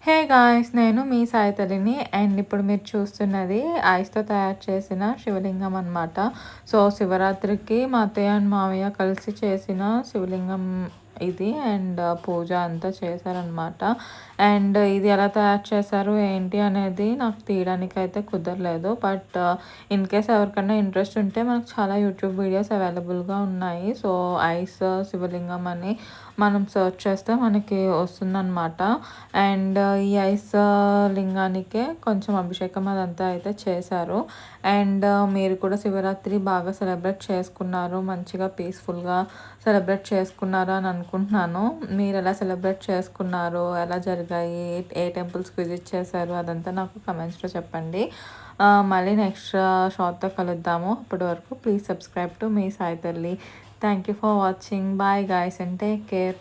Hey guys! నేను మీ సాయితల్లిని. And ఇప్పుడు మీరు చూస్తున్నది ఐస్‌తో తయారు చేసిన శివలింగం అనమాట. సో, శివరాత్రికి మా అత్తయ్య అండ్ మావయ్య కలిసి చేసిన శివలింగం ఇది. అండ్ పూజ అంతా చేశారనమాట. అండ్ ఇది ఎలా తయారు చేశారు, ఏంటి అనేది నాకు తీయడానికైతే కుదరలేదు. బట్ ఇన్‌కేస్ ఎవరికన్నా ఇంట్రెస్ట్ ఉంటే మనకు చాలా యూట్యూబ్ వీడియోస్ అవైలబుల్‌గా ఉన్నాయి. సో, ఐస్ శివలింగం అని మనం సెర్చ్ చేస్తే మనకి వస్తుందనమాట. అండ్ ఈ ఐస్ లింగానికే కొంచెం అభిషేకం అదంతా అయితే చేశారు. అండ్ మీరు కూడా శివరాత్రి బాగా సెలబ్రేట్ చేసుకున్నారు. మంచిగా పీస్‌ఫుల్‌గా సెలబ్రేట్ చేసుకున్నారు అని అనుకుంటున్నాను. మీరు ఎలా సెలబ్రేట్ చేసుకున్నారు? ఎలా జరిగాయి? ఏ టెంపుల్స్‌కి విజిట్ చేశారు? అదంతా నాకు కమెంట్స్‌లో చెప్పండి. మళ్ళీ నెక్స్ట్ షాట్‌తో కలుద్దాము. అప్పటి వరకు ప్లీజ్ సబ్స్క్రైబ్ టు మీ సాయి తల్లి. Thank you for watching. Bye guys and take care.